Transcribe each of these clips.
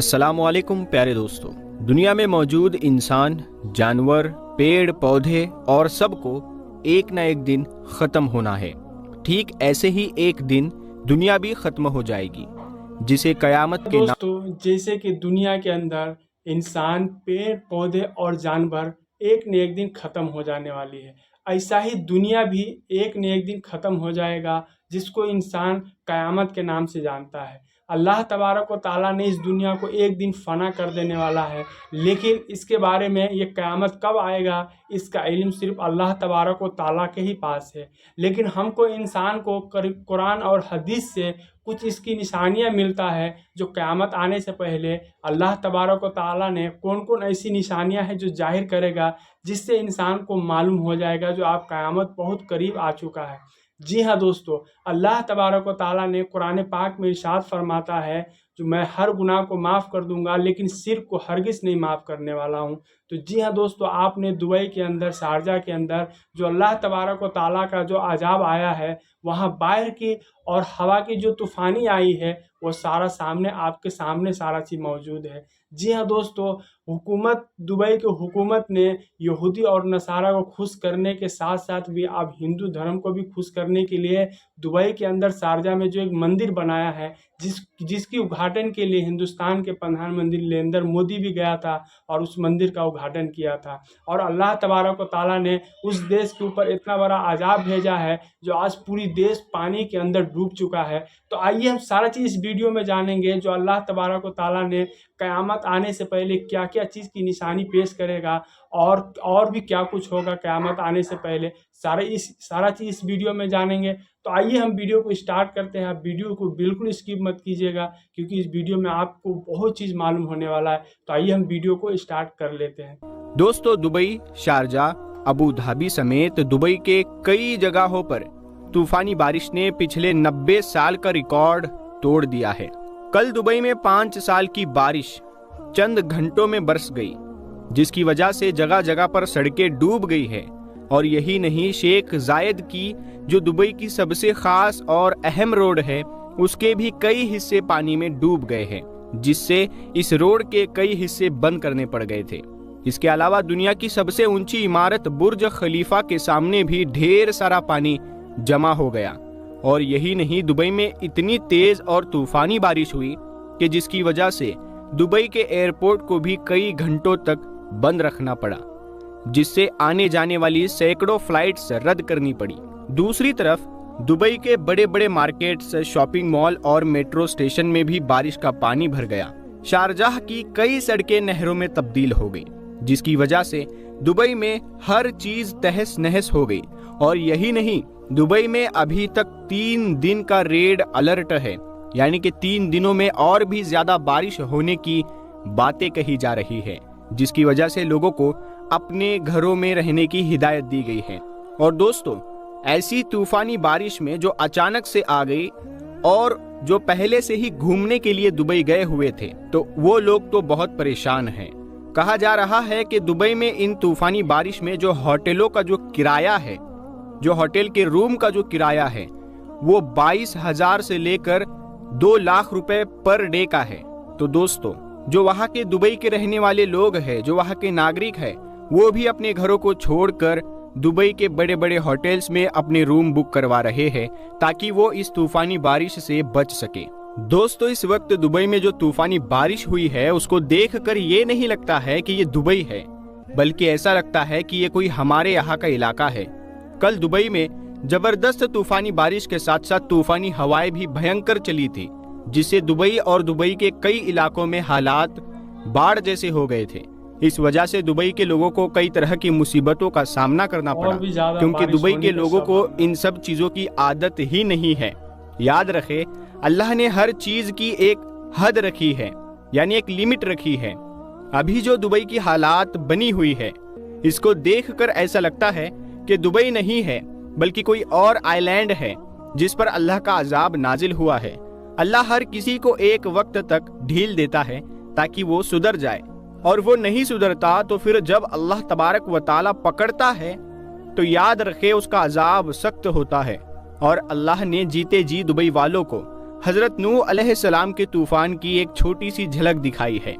अस्सलामुअलैकुम प्यारे दोस्तों। दुनिया में मौजूद इंसान, जानवर, पेड़ पौधे और सबको एक न एक दिन ख़त्म होना है। ठीक ऐसे ही एक दिन दुनिया भी ख़त्म हो जाएगी, जिसे क़यामत के नाम। दोस्तों, जैसे कि दुनिया के अंदर इंसान, पेड़ पौधे और जानवर एक न एक दिन ख़त्म हो जाने वाली है, ऐसा ही दुनिया भी एक न एक दिन ख़त्म हो जाएगा, जिसको इंसान क़यामत के नाम से जानता है। अल्लाह तबारक व तआला ने इस दुनिया को एक दिन फ़ना कर देने वाला है, लेकिन इसके बारे में ये क़यामत कब आएगा, इसका इल्म सिर्फ़ अल्लाह तबारक व तआला के ही पास है। लेकिन हमको, इंसान को कुरान और हदीस से कुछ इसकी निशानियाँ मिलता है, जो क़यामत आने से पहले अल्लाह तबारक व तआला ने कौन कौन ऐसी निशानियाँ हैं जो ज़ाहिर करेगा, जिससे इंसान को मालूम हो जाएगा जो आप क़यामत बहुत करीब आ चुका है। जी हाँ दोस्तों, अल्लाह तबारक व तआला ने कुरान पाक में इरशाद फरमाता है, जो मैं हर गुनाह को माफ़ कर दूंगा, लेकिन शिर्क को हरगिज़ नहीं माफ़ करने वाला हूँ। तो जी हाँ दोस्तों, आपने दुबई के अंदर, शारजा के अंदर जो अल्लाह तबारक व तआला का जो अज़ाब आया है, वहाँ बाहर की और हवा की जो तूफ़ानी आई है, वो सारा सामने, आपके सामने सारा चीज़ मौजूद है। जी हाँ दोस्तों, हुकूमत, दुबई की हुकूमत ने यहूदी और नसारा को खुश करने के साथ साथ भी अब हिंदू धर्म को भी खुश करने के लिए दुबई के अंदर, शारजा में जो एक मंदिर बनाया है, जिसकी उद्घाटन के लिए हिंदुस्तान के प्रधानमंत्री नरेंद्र मोदी भी गया था और उस मंदिर का उद्घाटन किया था। और अल्लाह तबारक व तआला ने उस देश के ऊपर इतना बड़ा अज़ाब भेजा है, जो आज पूरी देश पानी के अंदर डूब चुका है। तो आइए हम सारा चीज़ इस वीडियो में जानेंगे, जो अल्लाह तबारक व तआला ने क़यामत आने से पहले क्या क्या चीज़ की निशानी पेश करेगा, और भी क्या कुछ होगा क़यामत आने से पहले, सारा चीज़ इस वीडियो में जानेंगे। तो आइए हम वीडियो को स्टार्ट करते हैं। आप वीडियो को बिल्कुल स्किप मत कीजिएगा, क्योंकि इस वीडियो में आपको बहुत चीज़ मालूम होने वाला है। तो आइए हम वीडियो को स्टार्ट कर लेते हैं। दोस्तों, दुबई, शारजा, अबू धाबी समेत दुबई के कई जगहों पर तूफानी बारिश ने पिछले 90 साल का रिकॉर्ड तोड़ दिया है। कल दुबई में 5 साल की बारिश चंद घंटों में बरस गई, जिसकी वजह से जगह जगह पर सड़कें डूब गई है। और यही नहीं, शेख जायद की जो दुबई की सबसे खास और अहम रोड है, उसके भी कई हिस्से पानी में डूब गए हैं, जिससे इस रोड के कई हिस्से बंद करने पड़ गए थे। इसके अलावा दुनिया की सबसे ऊंची इमारत बुर्ज खलीफा के सामने भी ढेर सारा पानी जमा हो गया। और यही नहीं, दुबई में इतनी तेज और तूफानी बारिश हुई कि जिसकी वजह से दुबई के एयरपोर्ट को भी कई घंटों तक बंद रखना पड़ा, जिससे आने जाने वाली सैकड़ों फ्लाइट्स रद्द करनी पड़ी। दूसरी तरफ दुबई के बड़े बड़े मार्केट्स, शॉपिंग मॉल और मेट्रो स्टेशन में भी बारिश का पानी भर गया। शारजाह की कई सड़कें नहरों में तब्दील हो गई, जिसकी वजह से दुबई में हर चीज तहस नहस हो गई। और यही नहीं, दुबई में अभी तक 3 दिन का रेड अलर्ट है, यानी कि 3 दिनों में और भी ज्यादा बारिश होने की बातें कही जा रही है, जिसकी वजह से लोगों को अपने घरों में रहने की हिदायत दी गई है। और दोस्तों, ऐसी तूफानी बारिश में जो अचानक से आ गई, और जो पहले से ही घूमने के लिए दुबई गए हुए थे, तो वो लोग तो बहुत परेशान हैं। कहा जा रहा है कि दुबई में इन तूफानी बारिश में जो होटलों का जो किराया है, जो होटल के रूम का जो किराया है, वो 22,000 से लेकर 2 लाख रुपए पर डे का है। तो दोस्तों, जो वहाँ के दुबई के रहने वाले लोग हैं, जो वहाँ के नागरिक हैं, वो भी अपने घरों को छोड़कर दुबई के बड़े बड़े होटल्स में अपने रूम बुक करवा रहे हैं, ताकि वो इस तूफानी बारिश से बच सके। दोस्तों, इस वक्त दुबई में जो तूफानी बारिश हुई है, उसको देखकर ये नहीं लगता है कि ये दुबई है, बल्कि ऐसा लगता है कि ये कोई हमारे यहाँ का इलाका है। कल दुबई में जबरदस्त तूफानी बारिश के साथ साथ तूफानी हवाएं भी भयंकर चली थी, जिससे दुबई और दुबई के कई इलाकों में हालात बाढ़ जैसे हो गए थे। इस वजह से दुबई के लोगों को कई तरह की मुसीबतों का सामना करना पड़ा, क्योंकि दुबई के लोगों को इन सब चीजों की आदत ही नहीं है। याद रखे, अल्लाह ने हर चीज की एक हद रखी है, यानी एक लिमिट रखी है। अभी जो दुबई की हालात बनी हुई है, इसको देखकर ऐसा लगता है कि दुबई नहीं है, बल्कि कोई और आइलैंड है, जिस पर अल्लाह का अजाब नाजिल हुआ है। अल्लाह हर किसी को एक वक्त तक ढील देता है ताकि वो सुधर जाए, और वो नहीं सुधरता तो फिर जब अल्लाह तबारक व तआला पकड़ता है, तो याद रखे उसका अजाब सख्त होता है। और अल्लाह ने जीते जी दुबई वालों को हजरत नूह अलैहिस्सलाम के तूफान की एक छोटी सी झलक दिखाई है।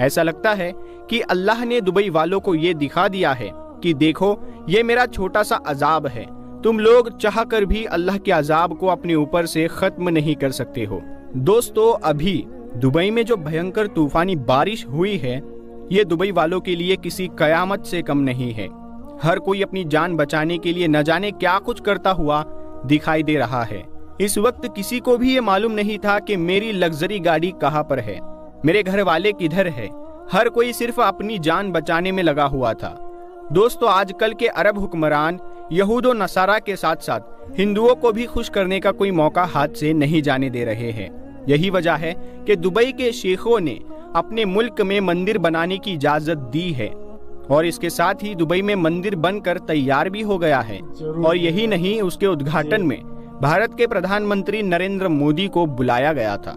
ऐसा लगता है कि अल्लाह ने दुबई वालों को ये दिखा दिया है कि देखो, ये मेरा छोटा सा अजाब है, तुम लोग चाह कर भी अल्लाह के अजाब को अपने ऊपर से खत्म नहीं कर सकते हो। दोस्तों, अभी दुबई में जो भयंकर तूफानी बारिश हुई है, ये दुबई वालों के लिए किसी कयामत से कम नहीं है। हर कोई अपनी जान बचाने के लिए न जाने क्या कुछ करता हुआ दिखाई दे रहा है। इस वक्त किसी को भी ये मालूम नहीं था कि मेरी लग्जरी गाड़ी कहाँ पर है, मेरे घर वाले किधर है। हर कोई सिर्फ अपनी जान बचाने में लगा हुआ था। दोस्तों, आजकल के अरब हुक्मरान यहूदो नसारा के साथ साथ हिंदुओं को भी खुश करने का कोई मौका हाथ से नहीं जाने दे रहे हैं। यही वजह है कि दुबई के शेखों ने अपने मुल्क में मंदिर बनाने की इजाजत दी है और इसके साथ ही दुबई में मंदिर बनकर तैयार भी हो गया है। और यही नहीं, उसके उद्घाटन में भारत के प्रधानमंत्री नरेंद्र मोदी को बुलाया गया था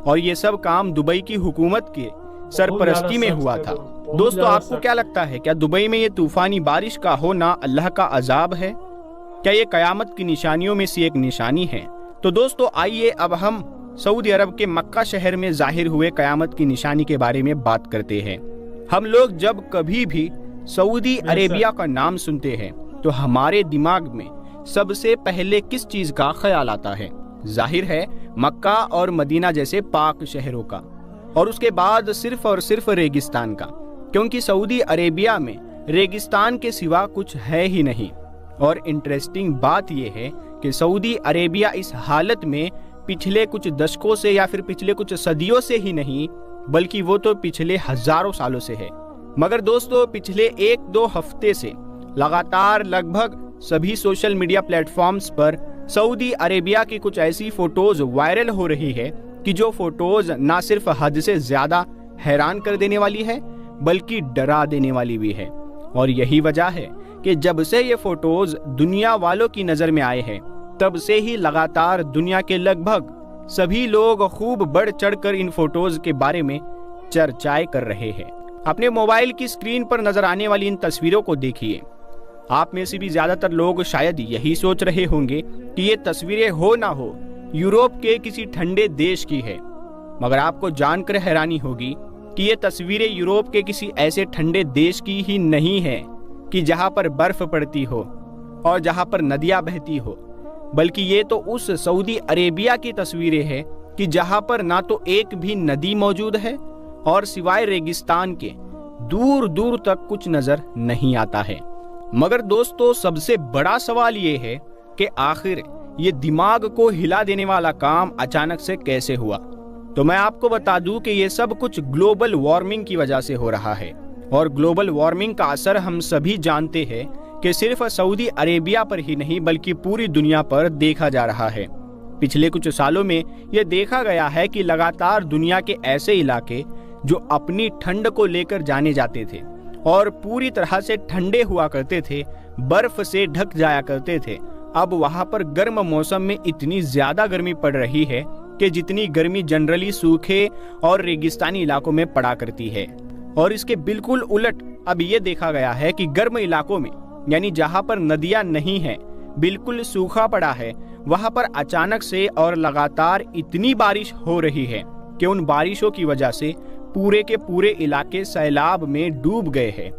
और ये सब काम दुबई की हुकूमत के सरपरस्ती में हुआ था। दोस्तों, आपको क्या लगता है, क्या दुबई में ये तूफानी बारिश का होना अल्लाह का अजाब है? क्या ये कयामत की निशानियों में से एक निशानी है? तो दोस्तों, आइए अब हम सऊदी अरब के मक्का शहर में जाहिर हुए कयामत की निशानी के बारे में बात करते हैं। हम लोग जब कभी भी सऊदी अरेबिया का नाम सुनते हैं तो हमारे दिमाग में सबसे पहले किस चीज का ख्याल आता है? जाहिर है मक्का और मदीना जैसे पाक शहरों का, और उसके बाद सिर्फ और सिर्फ रेगिस्तान का, क्योंकि सऊदी अरेबिया में रेगिस्तान के सिवा कुछ है ही नहीं। और इंटरेस्टिंग बात यह है कि सऊदी अरेबिया इस हालत में पिछले कुछ दशकों से या फिर पिछले कुछ सदियों से ही नहीं, बल्कि वो तो पिछले हजारों सालों से है। मगर दोस्तों, पिछले 1-2 हफ्ते से लगातार लगभग सभी सोशल मीडिया प्लेटफॉर्म्स पर सऊदी अरेबिया की कुछ ऐसी फोटोज वायरल हो रही है कि जो फोटोज ना सिर्फ हद से ज्यादा हैरान कर देने वाली है, बल्कि डरा देने वाली भी है। और यही वजह है कि जब से ये फोटोज दुनिया वालों की नजर में आए हैं, तब से ही लगातार दुनिया के लगभग सभी लोग खूब बढ़ चढ़कर इन फोटोज के बारे में चर्चाएं कर रहे हैं। अपने मोबाइल की स्क्रीन पर नजर आने वाली इन तस्वीरों को देखिए। आप में से भी ज्यादातर लोग शायद यही सोच रहे होंगे कि ये तस्वीरें हो ना हो यूरोप के किसी ठंडे देश की है, मगर आपको जानकर हैरानी होगी कि ये तस्वीरें यूरोप के किसी ऐसे ठंडे देश की ही नहीं है कि जहां पर बर्फ पड़ती हो और जहां पर नदियां बहती हो, बल्कि ये तो उस सऊदी अरेबिया की तस्वीरें हैं कि जहां पर ना तो एक भी नदी मौजूद है और सिवाय रेगिस्तान के दूर दूर तक कुछ नजर नहीं आता है। मगर दोस्तों, सबसे बड़ा सवाल ये है कि आखिर ये दिमाग को हिला देने वाला काम अचानक से कैसे हुआ? तो मैं आपको बता दूं कि ये सब कुछ ग्लोबल वार्मिंग की वजह से हो रहा है। और ग्लोबल वार्मिंग का असर हम सभी जानते हैं कि सिर्फ सऊदी अरेबिया पर ही नहीं बल्कि पूरी दुनिया पर देखा जा रहा है। पिछले कुछ सालों में यह देखा गया है कि लगातार दुनिया के ऐसे इलाके जो अपनी ठंड को लेकर जाने जाते थे और पूरी तरह से ठंडे हुआ करते थे, बर्फ से ढक जाया करते थे, अब वहां पर गर्म मौसम में इतनी ज्यादा गर्मी पड़ रही है कि जितनी गर्मी जनरली सूखे और रेगिस्तानी इलाकों में पड़ा करती है। और इसके बिल्कुल उलट अब ये देखा गया है कि गर्म इलाकों में, यानी जहां पर नदियां नहीं है, बिल्कुल सूखा पड़ा है, वहां पर अचानक से और लगातार इतनी बारिश हो रही है कि उन बारिशों की वजह से पूरे के पूरे इलाके सैलाब में डूब गए हैं।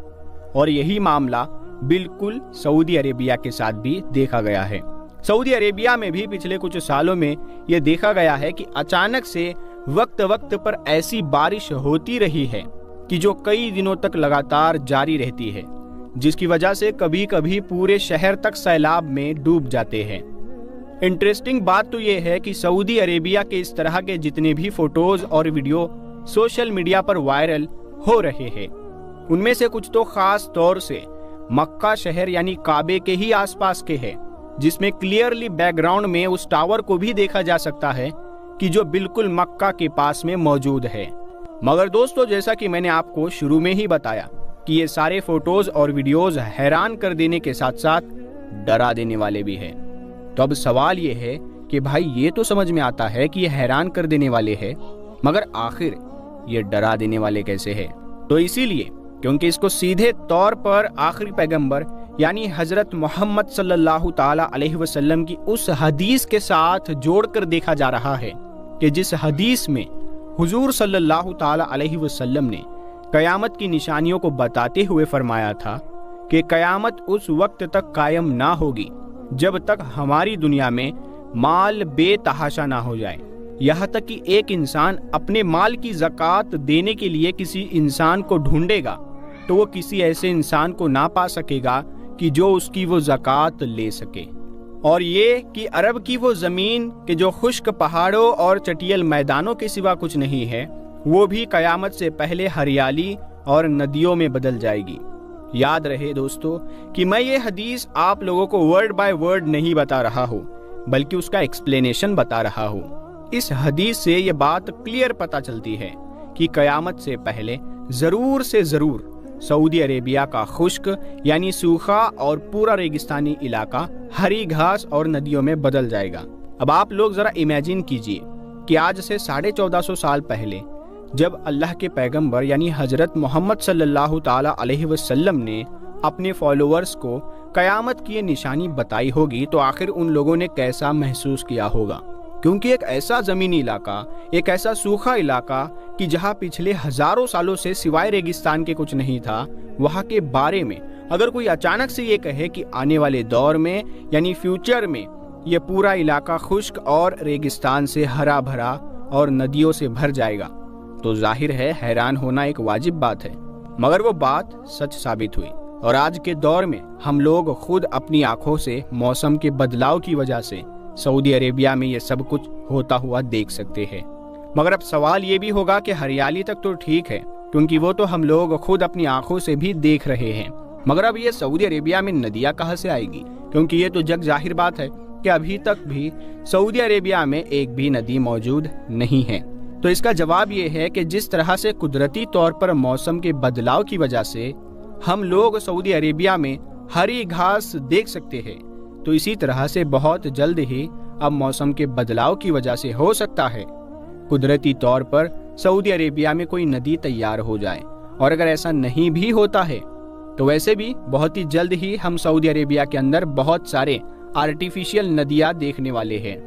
और यही मामला बिल्कुल सऊदी अरेबिया के साथ भी देखा गया है। सऊदी अरेबिया में भी पिछले कुछ सालों में यह देखा गया है कि अचानक से वक्त वक्त पर ऐसी बारिश होती रही है कि जो कई दिनों तक लगातार जारी रहती है, जिसकी वजह से कभी कभी पूरे शहर तक सैलाब में डूब जाते हैं। इंटरेस्टिंग बात तो यह है कि सऊदी अरेबिया के इस तरह के जितने भी फोटोज और वीडियो सोशल मीडिया पर वायरल हो रहे हैं, उनमें से कुछ तो खास तौर से मक्का शहर यानी काबे के ही आसपास के हैं, जिसमें क्लियरली बैकग्राउंड में उस टावर को भी देखा जा सकता है कि जो बिल्कुल मक्का के पास में मौजूद है। मगर दोस्तों, जैसा कि मैंने आपको शुरू में ही बताया कि ये सारे फोटोज और वीडियोज हैरान कर देने के साथ साथ डरा देने वाले भी हैं। तो अब सवाल ये है कि भाई, ये तो समझ में आता है कि ये हैरान कर देने वाले हैं, मगर आखिर ये डरा देने वाले कैसे हैं? तो इसीलिए क्योंकि इसको सीधे तौर पर आखिरी पैगंबर यानी हजरत मोहम्मद सल्लल्लाहु ताला अलैहि वसल्लम की उस हदीस के साथ जोड़कर देखा जा रहा है कि जिस हदीस में हुजूर सल्लल्लाहु ताला अलैहि वसल्लम ने कयामत की निशानियों को बताते हुए फरमाया था कि कयामत उस वक्त तक कायम ना होगी जब तक हमारी दुनिया में माल बेतहाशा ना हो जाए। यहाँ तक कि एक इंसान अपने माल की ज़कात देने के लिए किसी इंसान को ढूंढेगा तो वो किसी ऐसे इंसान को ना पा सकेगा कि जो उसकी वो ज़कात ले सके। और ये कि अरब की वो ज़मीन कि जो खुश्क पहाड़ों और चटियल मैदानों के सिवा कुछ नहीं है, वो भी कयामत से पहले हरियाली और नदियों में बदल जाएगी। याद रहे दोस्तों कि मैं ये हदीस आप लोगों को वर्ड बाय वर्ड नहीं बता रहा हूँ, बल्कि उसका एक्सप्लेनेशन बता रहा हूँ। इस हदीस से ये बात क्लियर पता चलती है कि कयामत से पहले ज़रूर से ज़रूर सऊदी अरेबिया का खुश्क यानी सूखा और पूरा रेगिस्तानी इलाका हरी घास और नदियों में बदल जाएगा। अब आप लोग ज़रा इमेजिन कीजिए कि आज से 1450 साल पहले जब अल्लाह के पैगंबर यानी हजरत मोहम्मद सल्लल्लाहु ताला अलैहि वसल्लम ने अपने फॉलोअर्स को कयामत की ये निशानी बताई होगी तो आखिर उन लोगों ने कैसा महसूस किया होगा। क्योंकि एक ऐसा ज़मीनी इलाका, एक ऐसा सूखा इलाका कि जहाँ पिछले हज़ारों सालों से सिवाय रेगिस्तान के कुछ नहीं था, वहाँ के बारे में अगर कोई अचानक से ये कहे कि आने वाले दौर में यानी फ्यूचर में ये पूरा इलाका खुश्क और रेगिस्तान से हरा भरा और नदियों से भर जाएगा, तो जाहिर है हैरान होना एक वाजिब बात है। मगर वो बात सच साबित हुई और आज के दौर में हम लोग खुद अपनी आंखों से मौसम के बदलाव की वजह से सऊदी अरेबिया में ये सब कुछ होता हुआ देख सकते हैं। मगर अब सवाल ये भी होगा कि हरियाली तक तो ठीक है, क्योंकि वो तो हम लोग खुद अपनी आंखों से भी देख रहे हैं, मगर अब ये सऊदी अरेबिया में नदियाँ कहाँ से आएगी? क्योंकि ये तो जग जाहिर बात है कि अभी तक भी सऊदी अरेबिया में एक भी नदी मौजूद नहीं है। तो इसका जवाब ये है कि जिस तरह से कुदरती तौर पर मौसम के बदलाव की वजह से हम लोग सऊदी अरेबिया में हरी घास देख सकते हैं, तो इसी तरह से बहुत जल्द ही अब मौसम के बदलाव की वजह से हो सकता है कुदरती तौर पर सऊदी अरेबिया में कोई नदी तैयार हो जाए। और अगर ऐसा नहीं भी होता है तो वैसे भी बहुत ही जल्द ही हम सऊदी अरेबिया के अंदर बहुत सारे आर्टिफिशियल नदियाँ देखने वाले हैं।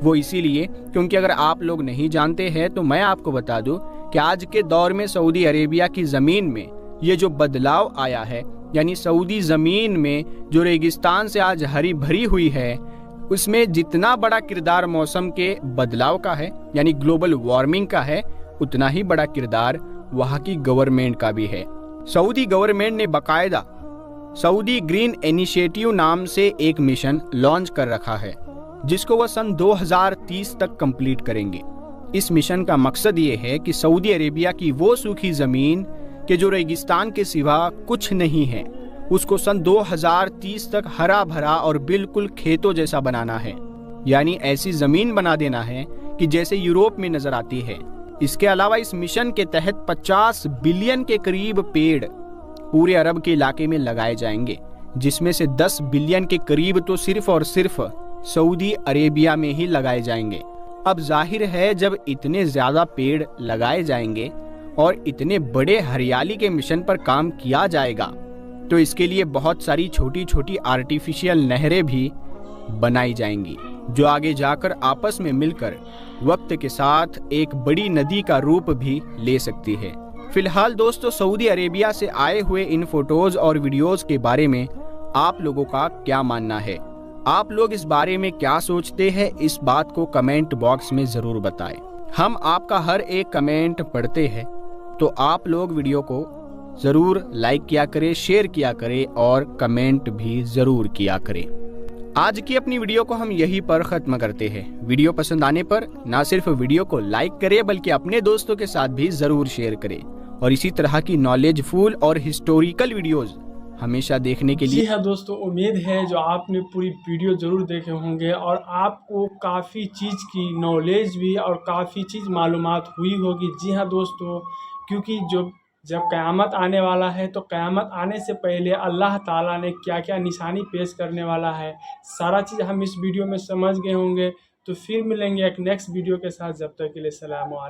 वो इसीलिए क्योंकि अगर आप लोग नहीं जानते हैं तो मैं आपको बता दूं कि आज के दौर में सऊदी अरेबिया की ज़मीन में ये जो बदलाव आया है, यानी सऊदी ज़मीन में जो रेगिस्तान से आज हरी भरी हुई है, उसमें जितना बड़ा किरदार मौसम के बदलाव का है यानी ग्लोबल वार्मिंग का है, उतना ही बड़ा किरदार वहाँ की गवर्नमेंट का भी है। सऊदी गवर्नमेंट ने बाकायदा सऊदी ग्रीन इनिशिएटिव नाम से एक मिशन लॉन्च कर रखा है, जिसको वह सन 2030 तक कंप्लीट करेंगे। इस मिशन का मकसद ये है कि सऊदी अरेबिया की वो सूखी ज़मीन कि जो रेगिस्तान के सिवा कुछ नहीं है, उसको सन 2030 तक हरा भरा और बिल्कुल खेतों जैसा बनाना है। यानी ऐसी ज़मीन बना देना है कि जैसे यूरोप में नज़र आती है। इसके अलावा इस मिशन के तहत 50 बिलियन के करीब पेड़ पूरे अरब के इलाके में लगाए जाएंगे, जिसमें से 10 बिलियन के करीब तो सिर्फ और सिर्फ सऊदी अरेबिया में ही लगाए जाएंगे। अब जाहिर है जब इतने ज़्यादा पेड़ लगाए जाएंगे और इतने बड़े हरियाली के मिशन पर काम किया जाएगा, तो इसके लिए बहुत सारी छोटी छोटी आर्टिफिशियल नहरें भी बनाई जाएंगी, जो आगे जाकर आपस में मिलकर वक्त के साथ एक बड़ी नदी का रूप भी ले सकती है। फिलहाल दोस्तों, सऊदी अरेबिया से आए हुए इन फोटोज और वीडियोस के बारे में आप लोगों का क्या मानना है? आप लोग इस बारे में क्या सोचते हैं? इस बात को कमेंट बॉक्स में ज़रूर बताएं। हम आपका हर एक कमेंट पढ़ते हैं, तो आप लोग वीडियो को ज़रूर लाइक किया करें, शेयर किया करें और कमेंट भी ज़रूर किया करें। आज की अपनी वीडियो को हम यहीं पर ख़त्म करते हैं। वीडियो पसंद आने पर ना सिर्फ वीडियो को लाइक करें बल्कि अपने दोस्तों के साथ भी ज़रूर शेयर करें और इसी तरह की नॉलेजफुल और हिस्टोरिकल वीडियोज़ हमेशा देखने के लिए। जी हाँ दोस्तों, उम्मीद है जो आपने पूरी वीडियो ज़रूर देखे होंगे और आपको काफ़ी चीज़ की नॉलेज भी और काफ़ी चीज़ मालूमात हुई होगी। जी हाँ दोस्तों, क्योंकि जब क़यामत आने वाला है तो क़यामत आने से पहले अल्लाह ताला ने क्या क्या निशानी पेश करने वाला है, सारा चीज़ हम इस वीडियो में समझ गए होंगे। तो फिर मिलेंगे एक नेक्स्ट वीडियो के साथ, जब तक के लिए सलाम अलैकुम।